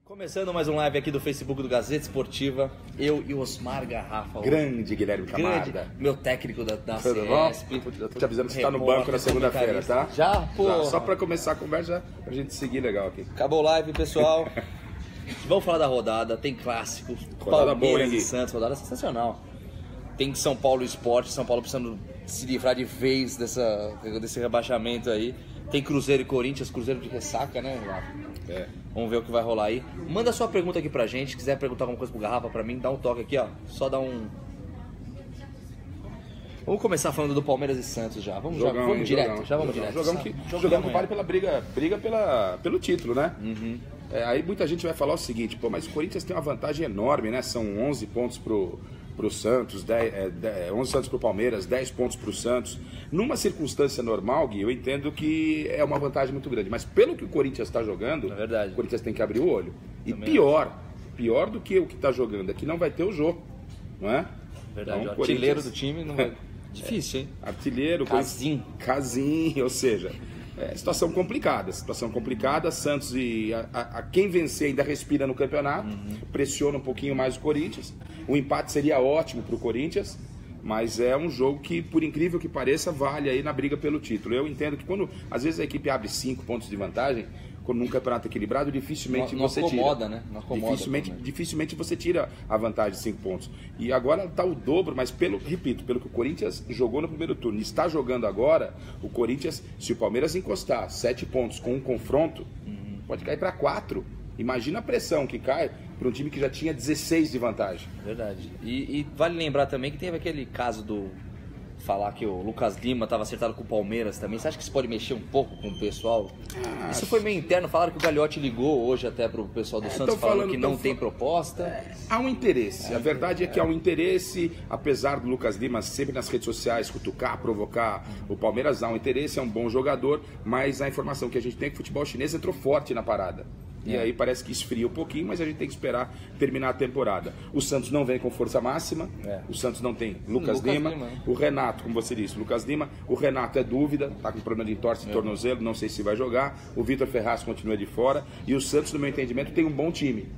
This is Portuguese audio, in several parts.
Começando mais um live aqui do Facebook do Gazeta Esportiva, eu e o Osmar Garrafa. Grande Guilherme Camarda. Meu técnico da Tudo bom? CESP. Eu tô te avisando que você tá no banco na segunda-feira, tá? Já, pô. Já, só pra começar a conversa, pra gente seguir legal aqui. Acabou o live, pessoal. Vamos falar da rodada, tem clássico. Rodada boa, Palmeiras hein, e Santos, rodada sensacional. Tem São Paulo Esporte, São Paulo precisando se livrar de vez desse rebaixamento aí. Tem Cruzeiro e Corinthians, Cruzeiro de ressaca, né, Rafa? É. Vamos ver o que vai rolar aí. Manda sua pergunta aqui pra gente. Se quiser perguntar alguma coisa pro Garrafa pra mim, dá um toque aqui, ó. Só dá um... Vamos começar falando do Palmeiras e Santos já. Vamos direto. Jogão que vale pela briga pelo título, né? Uhum. Aí muita gente vai falar o seguinte, pô, mas o Corinthians tem uma vantagem enorme, né? São 11 pontos pro Santos, 11 Santos pro Palmeiras, 10 pontos pro Santos. Numa circunstância normal, Gui, eu entendo que é uma vantagem muito grande. Mas pelo que o Corinthians está jogando, É verdade. o Corinthians tem que abrir o olho. E Também pior do que o que está jogando é que não vai ter o jogo, não é? Verdade, Então, o artilheiro do time não vai... Difícil, hein? Artilheiro, Casim, ou seja, situação complicada. Santos e a quem vencer ainda respira no campeonato, pressiona um pouquinho mais o Corinthians. O empate seria ótimo para o Corinthians, mas é um jogo que, por incrível que pareça, vale aí na briga pelo título. Eu entendo que quando às vezes a equipe abre 5 pontos de vantagem, quando num campeonato equilibrado, dificilmente você acomoda, tira. né? Não acomoda, Dificilmente você tira a vantagem de 5 pontos. E agora está o dobro, mas pelo que o Corinthians jogou no primeiro turno e está jogando agora, o Corinthians, se o Palmeiras encostar 7 pontos com um confronto, pode cair para 4. Imagina a pressão que cai para um time que já tinha 16 de vantagem. Verdade. E vale lembrar também que teve aquele caso do... Falar que o Lucas Lima estava acertado com o Palmeiras também. Você acha que isso pode mexer um pouco com o pessoal? Isso foi meio interno. Falaram que o Gagliotti ligou hoje até pro pessoal do Santos falando que não tem proposta. Há um interesse. A verdade é que há um interesse, apesar do Lucas Lima sempre nas redes sociais cutucar, provocar o Palmeiras, há um interesse, é um bom jogador, mas a informação que a gente tem é que o futebol chinês entrou forte na parada. E aí parece que esfria um pouquinho, mas a gente tem que esperar terminar a temporada. O Santos não vem com força máxima, o Santos não tem Lucas Lima. O Renato, como você disse, Lucas Lima. O Renato é dúvida, está com problema de entorse de tornozelo, não sei se vai jogar. O Vitor Ferraz continua de fora. E o Santos, no meu entendimento, tem um bom time.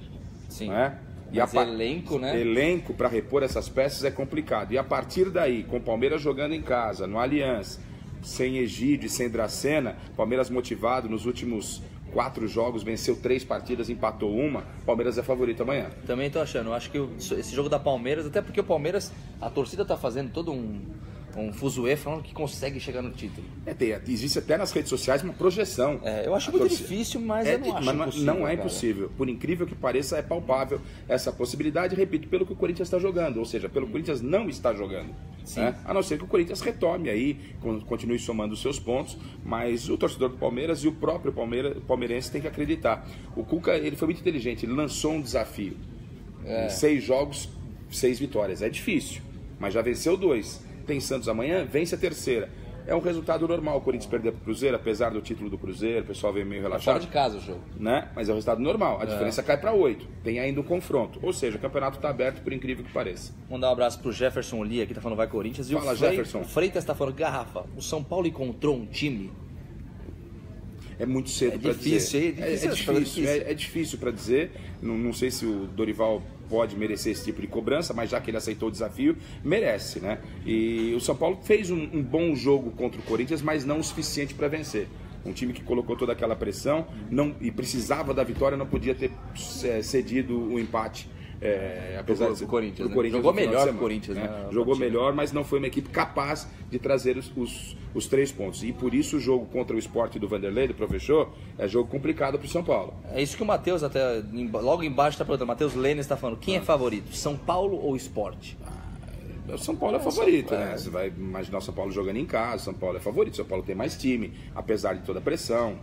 Sim. Não é? Mas elenco, né? Elenco para repor essas peças é complicado. E a partir daí, com o Palmeiras jogando em casa, no Allianz, sem Egídio e sem Dracena, Palmeiras motivado nos últimos 4 jogos, venceu 3 partidas, empatou uma. Palmeiras é favorito amanhã. Também tô achando. Eu acho que esse jogo da Palmeiras, até porque o Palmeiras, a torcida tá fazendo todo um fuzuê falando que consegue chegar no título. Existe até nas redes sociais uma projeção. Eu acho muito difícil, mas eu não acho impossível. Não é impossível. Por incrível que pareça, é palpável essa possibilidade, repito, pelo que o Corinthians está jogando. Ou seja, pelo que o Corinthians não está jogando. Né? A não ser que o Corinthians retome aí, continue somando os seus pontos, mas o torcedor do Palmeiras e o próprio palmeirense tem que acreditar. O Cuca, ele foi muito inteligente, ele lançou um desafio. 6 jogos, 6 vitórias. É difícil, mas já venceu 2. Tem Santos amanhã, vence a terceira. É um resultado normal o Corinthians perder para o Cruzeiro, apesar do título do Cruzeiro, o pessoal veio meio relaxado. Fora de casa o jogo. Né? Mas é um resultado normal, a diferença cai para 8. Tem ainda um confronto, ou seja, o campeonato está aberto, por incrível que pareça. Mandar um abraço pro Jefferson Lee, aqui tá falando vai Corinthians. E Fala, Jefferson. O Freitas tá falando, Garrafa, o São Paulo encontrou um time? É muito cedo para dizer. É difícil para dizer. Não sei se o Dorival pode merecer esse tipo de cobrança, mas já que ele aceitou o desafio, merece, né? E o São Paulo fez um bom jogo contra o Corinthians, mas não o suficiente para vencer. Um time que colocou toda aquela pressão e precisava da vitória, não podia ter cedido o empate. Apesar do Corinthians, né? Corinthians jogou melhor que o Corinthians, né? Jogou melhor, mas não foi uma equipe capaz de trazer os 3 pontos. E por isso o jogo contra o Sport do Vanderlei, do Professor, é jogo complicado para o São Paulo. É isso que o Matheus, até logo embaixo, está perguntando. Matheus Lênin está falando, quem é favorito, São Paulo ou Sport? O São Paulo é favorito, né? Você vai imaginar o São Paulo jogando em casa, São Paulo é favorito, São Paulo tem mais time, apesar de toda a pressão.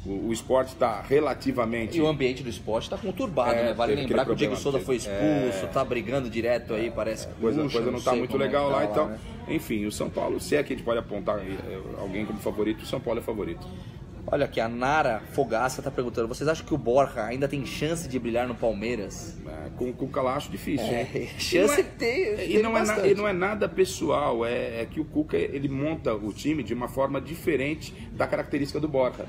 O esporte está relativamente... E o ambiente do esporte está conturbado, né? Vale lembrar que o Diego Souza foi expulso, tá brigando direto aí, parece que... Coisa não está muito legal lá, então... Né? Enfim, o São Paulo, se é que a gente pode apontar alguém como favorito, o São Paulo é favorito. Olha aqui, a Nara Fogaça está perguntando, vocês acham que o Borja ainda tem chance de brilhar no Palmeiras? Com o Cuca lá acho difícil, hein? Chance tem, e não é nada pessoal, é que o Cuca ele monta o time de uma forma diferente da característica do Borja.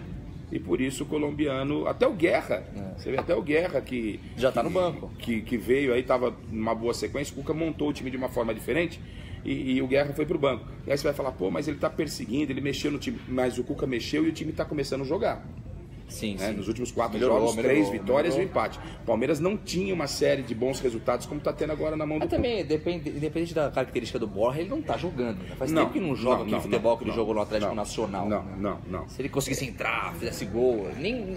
e por isso o colombiano, até o Guerra, você vê até o Guerra que já está no banco, que veio aí, estava numa boa sequência, o Cuca montou o time de uma forma diferente e o Guerra foi pro banco. E aí você vai falar, pô, mas ele tá perseguindo, ele mexeu no time, mas o Cuca mexeu e o time tá começando a jogar. Sim, né? sim. Nos últimos 4 jogos, 3 vitórias e um empate. O Palmeiras não tinha uma série de bons resultados como está tendo agora na mão do também, independente da característica do Borja, ele não está jogando. Né? Faz tempo que não joga aquele futebol que ele jogou no Atlético Nacional. Não. Se ele conseguisse entrar, fizesse gol,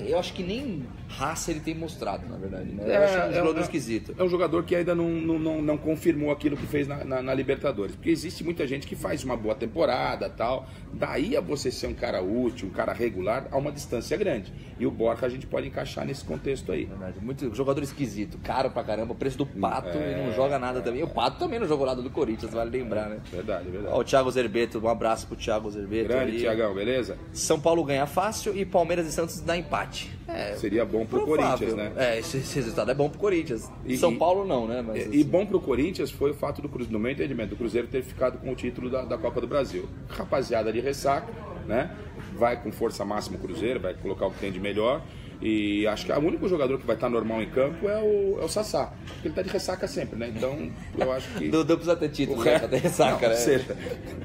eu acho que nem raça ele tem mostrado, na verdade. Né? Eu acho um jogador esquisito. É um jogador que ainda não confirmou aquilo que fez na Libertadores. Porque existe muita gente que faz uma boa temporada tal. Daí a você ser um cara útil, um cara regular, a uma distância grande. E o Borja a gente pode encaixar nesse contexto aí. Verdade. Muito jogador esquisito, caro pra caramba, o preço do Pato e não joga nada também. O Pato também não jogou nada do Corinthians, vale lembrar, né? Verdade. Ó, o Thiago Zerbeto, um abraço pro Thiago Zerbeto. Grande, Thiagão, beleza? São Paulo ganha fácil e Palmeiras e Santos dá empate. Seria bom pro Corinthians, né? Esse resultado é bom pro Corinthians. São Paulo não, né? Mas, e bom pro Corinthians foi o fato no meu entendimento, do Cruzeiro ter ficado com o título da Copa do Brasil. Rapaziada de ressaca, né? Vai com força máxima o Cruzeiro, vai colocar o que tem de melhor. E acho que o único jogador que vai estar normal em campo é o Sassá. Porque ele está de ressaca sempre, né? Então eu acho que. Não precisa ter título, né? Tá de ressaca, né? Ou seja,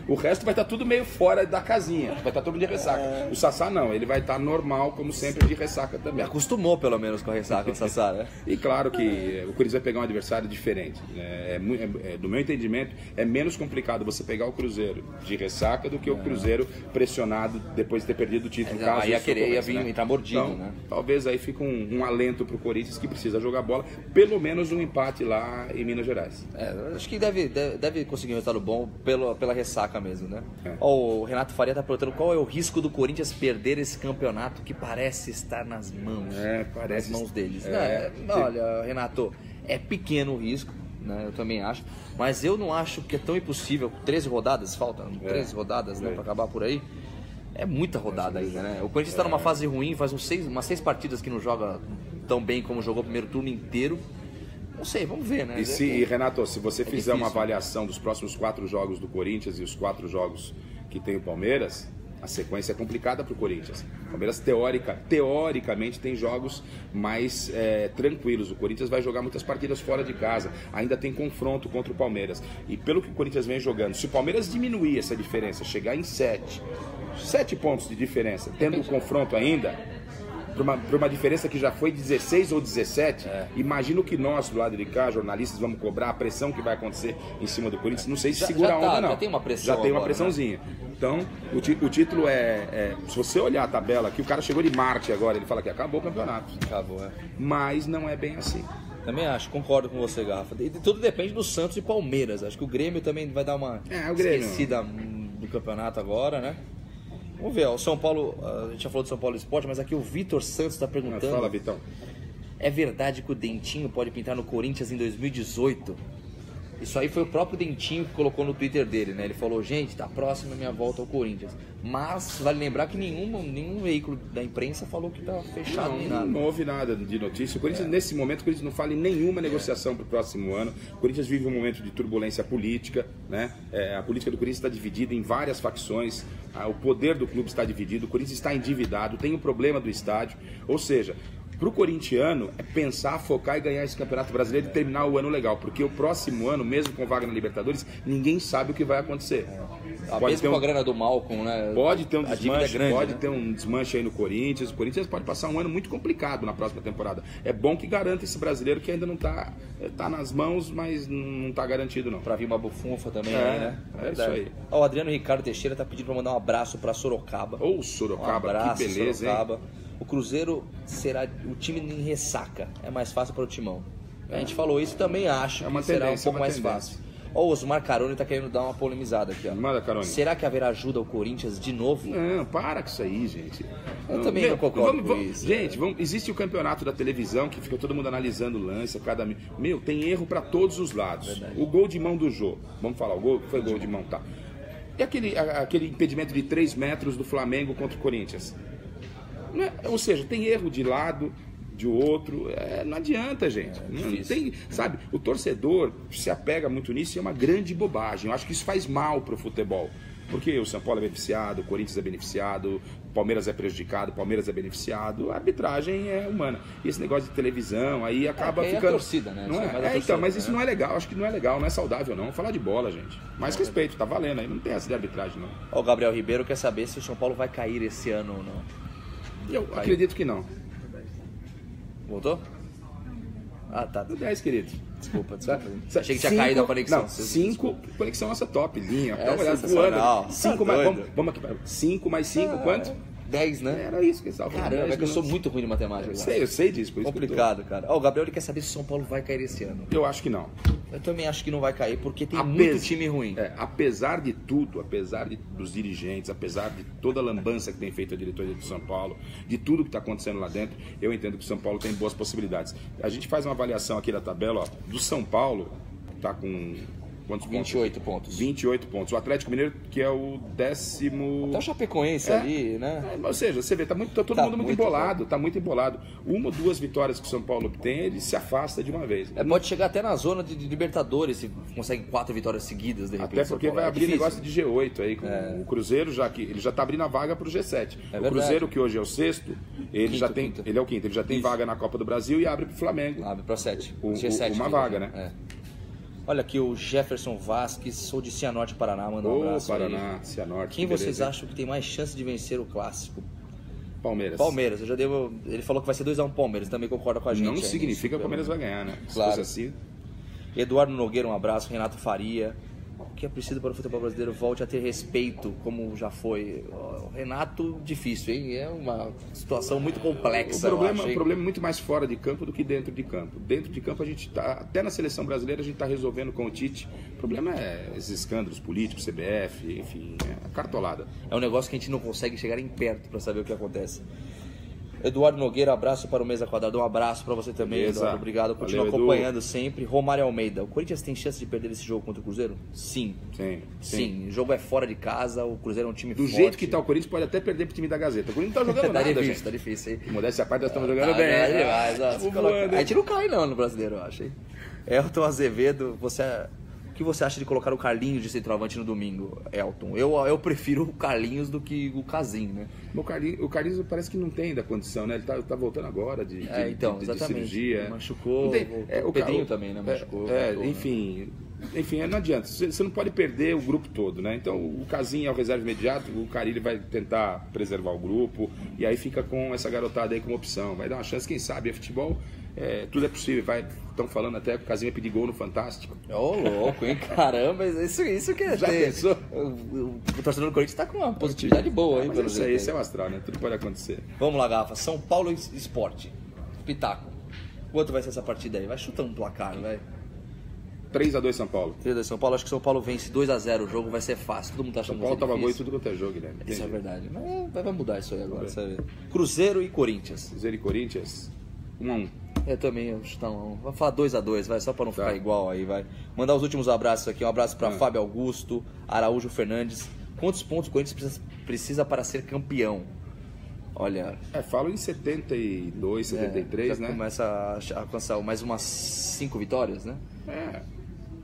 o resto vai estar tudo meio fora da casinha. Vai estar todo de ressaca. O Sassá não, ele vai estar normal, como sempre, de ressaca também. Acostumou pelo menos com a ressaca o Sassá, né? E claro que o Corinthians vai pegar um adversário diferente. Né? Do meu entendimento, é menos complicado você pegar o Cruzeiro de ressaca do que o Cruzeiro pressionado depois de ter perdido o título. Aí ia vir entrar mordido, então, né? Talvez aí fique um alento pro Corinthians que precisa jogar bola, pelo menos um empate lá em Minas Gerais. Acho que deve conseguir um resultado bom pela ressaca mesmo, né? Ó, o Renato Faria tá perguntando qual é o risco do Corinthians perder esse campeonato que parece estar nas mãos, nas mãos deles. Olha, Renato, é pequeno o risco, né? Eu também acho, mas eu não acho que é tão impossível. 13 rodadas, faltam 13 rodadas, né, para acabar por aí. É muita rodada ainda, né? O Corinthians está numa fase ruim, faz umas 6 partidas que não joga tão bem como jogou o primeiro turno inteiro. Não sei, vamos ver, né? E Renato, se você fizer uma avaliação dos próximos 4 jogos do Corinthians e os 4 jogos que tem o Palmeiras, a sequência é complicada para o Corinthians. O Palmeiras, teoricamente, tem jogos mais tranquilos. O Corinthians vai jogar muitas partidas fora de casa. Ainda tem confronto contra o Palmeiras. E pelo que o Corinthians vem jogando, se o Palmeiras diminuir essa diferença, chegar em 7 pontos de diferença, tendo o confronto ainda, para uma diferença que já foi 16 ou 17, imagina o que nós, do lado de cá, jornalistas, vamos cobrar, a pressão que vai acontecer em cima do Corinthians. Não sei se segura a onda, não. Já tem uma pressão. Já tem uma pressãozinha. Né? Então, o título se você olhar a tabela aqui, o cara chegou de Marte agora, ele fala que acabou o campeonato. Acabou, Mas não é bem assim. Também acho, concordo com você, Garrafa. Tudo depende do Santos e Palmeiras. Acho que o Grêmio também vai dar uma esquecida do campeonato agora, né? Vamos ver, ó, o São Paulo, a gente já falou do São Paulo Esporte, mas aqui o Vitor Santos está perguntando. Fala, Vitão. É verdade que o Dentinho pode pintar no Corinthians em 2018? Isso aí foi o próprio Dentinho que colocou no Twitter dele, né? Ele falou, gente, tá próximo a minha volta ao Corinthians. Mas vale lembrar que nenhum veículo da imprensa falou que tá fechado nem nada. Não houve nada de notícia. O Corinthians, nesse momento, o Corinthians não fala em nenhuma negociação para o próximo ano. O Corinthians vive um momento de turbulência política, né? A política do Corinthians está dividida em várias facções. O poder do clube está dividido. O Corinthians está endividado, tem o problema do estádio. Ou seja, para o corintiano é pensar, focar e ganhar esse Campeonato Brasileiro e terminar o ano legal, porque o próximo ano, mesmo com vaga na Libertadores, ninguém sabe o que vai acontecer. Mesmo com a grana do Malcom, né? Pode ter um desmanche, grande, ter um desmanche aí no Corinthians. O Corinthians pode passar um ano muito complicado na próxima temporada. É bom que garanta esse brasileiro que ainda não tá nas mãos, mas não tá garantido não. Pra vir uma bufunfa também, né? É isso aí. Ó, o Adriano Ricardo Teixeira tá pedindo pra mandar um abraço pra Sorocaba. Sorocaba, um abraço, que beleza, Sorocaba. Hein? O Cruzeiro será o time em ressaca. É mais fácil para o Timão. A gente falou isso, também acho que será um pouco mais fácil. Ó, o Osmar Caroni tá querendo dar uma polemizada aqui, ó. Manda, Caroni. Será que haverá ajuda ao Corinthians de novo? Não, para com isso aí, gente. Eu também não concordo com isso. Gente, existe o campeonato da televisão que fica todo mundo analisando o lance. Tem erro para todos os lados. Verdade. O gol de mão do Jô. Vamos falar, o gol foi gol de mão, tá? E aquele impedimento de 3 metros do Flamengo contra o Corinthians? Ou seja, tem erro de lado, de outro, não adianta, gente. Não tem, sabe, o torcedor se apega muito nisso e é uma grande bobagem. Eu acho que isso faz mal pro futebol. Porque o São Paulo é beneficiado, o Corinthians é beneficiado, o Palmeiras é prejudicado, o Palmeiras é beneficiado, a arbitragem é humana. E esse negócio de televisão aí acaba ficando... É a torcida, né? Não é? Torcida, Então, mas isso né? não é legal, acho que não é legal, não é saudável não. Vamos falar de bola, gente. Mais respeito, tá valendo aí, não tem essa de arbitragem não. Ó, o Gabriel Ribeiro quer saber se o São Paulo vai cair esse ano ou não. Eu acredito que não. Voltou? Ah, tá. No 10, querido. Desculpa. Achei que tinha caído a conexão. Não, 5, conexão nossa top, linha. É, Dá uma olhada, sensacional. voando. 5 Tá mais, doido. vamos aqui. 5 mais 5, quanto? 10, né? Era isso que eles estavam falando. Caramba, 10 é que eu sou minutos. muito ruim de matemática. Eu sei disso, por isso Complicado, cara. Ó, o Gabriel ele quer saber se o São Paulo vai cair esse ano. Eu acho que não. Eu também acho que não vai cair, porque tem muito time ruim. Apesar de tudo, dos dirigentes, apesar de toda a lambança que tem feito a diretoria do São Paulo, de tudo que está acontecendo lá dentro, eu entendo que o São Paulo tem boas possibilidades. A gente faz uma avaliação aqui da tabela, ó, do São Paulo, tá com quantos 28 pontos. 28 pontos. O Atlético Mineiro, que é o 10º... Até o Chapecoense ali, né? Ou seja, você vê, tá todo mundo muito embolado, tá muito embolado. Uma ou duas vitórias que o São Paulo obtém, ele se afasta de uma vez. Pode chegar até na zona de Libertadores, se consegue 4 vitórias seguidas, de repente. Até porque vai abrir negócio de G8 aí, com o Cruzeiro, ele já tá abrindo a vaga pro G7. O Cruzeiro, que hoje é o sexto, ele é o quinto, ele já tem vaga na Copa do Brasil e abre pro Flamengo. Abre pro 7. G7. Uma vaga, né? É. Olha aqui o Jefferson Vasques, sou de Cianorte, Paraná, manda um abraço Paraná, aí. Cianorte. Quem vocês acham que tem mais chance de vencer o Clássico? Palmeiras. Eu já devo... Ele falou que vai ser 2-1 Palmeiras, também concorda com a gente. Não significa que o Palmeiras vai ganhar, né? Claro. Se fosse assim... Eduardo Nogueira, um abraço. Renato Faria. O que é preciso para o futebol brasileiro volte a ter respeito, como já foi. O Renato, difícil, hein? É uma situação muito complexa. O problema é muito mais fora de campo do que dentro de campo. Dentro de campo, a gente tá, até na seleção brasileira, a gente está resolvendo com o Tite. O problema é esses escândalos políticos, CBF, enfim, a cartolada. É um negócio que a gente não consegue chegar em perto para saber o que acontece. Eduardo Nogueira, abraço para o Mesa Quadrada. Um abraço para você também, Beleza. Eduardo. Obrigado. Continua Valeu, acompanhando Edu. sempre. Romário Almeida. O Corinthians tem chance de perder esse jogo contra o Cruzeiro? Sim. Sim. O jogo é fora de casa. O Cruzeiro é um time Do forte. jeito que tá o Corinthians, pode até perder pro time da Gazeta. O Corinthians não tá jogando nada, gente. Tá difícil, hein? Modéstia à parte, nós estamos jogando bem. Demais, ó. Estamos voando, A gente não cai não no brasileiro, eu acho, hein? Elton Azevedo, o que você acha de colocar o Carlinhos de centroavante no domingo, Elton? Eu prefiro o Carlinhos do que o Casim, né? O Carlinhos parece que não tem ainda condição, né? Ele tá voltando agora de exatamente. cirurgia. Machucou. O Pedrinho também, né? Machucou. Enfim, não adianta. Você não pode perder o grupo todo, né? Então o Casim é o reserva imediato, o Carille vai tentar preservar o grupo e aí fica com essa garotada aí como opção. Vai dar uma chance, quem sabe, é futebol. Tudo é possível, estão falando até que o Casim vai pedir gol no Fantástico. Ô, louco, hein? Caramba, isso que é. Já pensou? O torcedor do Corinthians tá com uma positividade boa, hein? Mas esse é o astral, né? Tudo pode acontecer. Vamos lá, Gafa. São Paulo Esporte. Pitaco. Quanto vai ser essa partida aí? Vai chutando um placar, vai. 3-2 São Paulo. 3-2 São Paulo. Acho que São Paulo vence 2-0. O jogo vai ser fácil. Todo mundo tá achando São Paulo que vai tava ser gol em difícil. tudo quanto é jogo, né? Isso é verdade. Mas vai mudar isso aí agora, sabe? Cruzeiro e Corinthians. Cruzeiro e Corinthians, 1-1. Eu também, eu chutar um. Vamos falar 2-2, vai, só pra não ficar igual aí, vai. Mandar os últimos abraços aqui. Um abraço pra Fábio Augusto, Araújo Fernandes. Quantos pontos o Corinthians precisa para ser campeão? Olha. Falam em 72, 73, já né? Começa a alcançar mais umas 5 vitórias, né? É.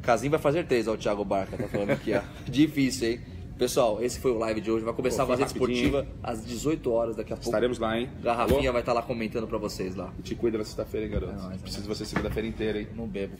Casim vai fazer 3, ó, o Thiago Barca tá falando aqui, ó. Difícil, hein? Pessoal, esse foi o live de hoje. Vai começar a Gazeta Esportiva às 18 horas daqui a pouco. Estaremos lá, hein? Garrafinha vai estar lá comentando pra vocês lá. Te cuida na sexta-feira, hein, garoto? Preciso de você segunda-feira inteira, hein? Não bebo.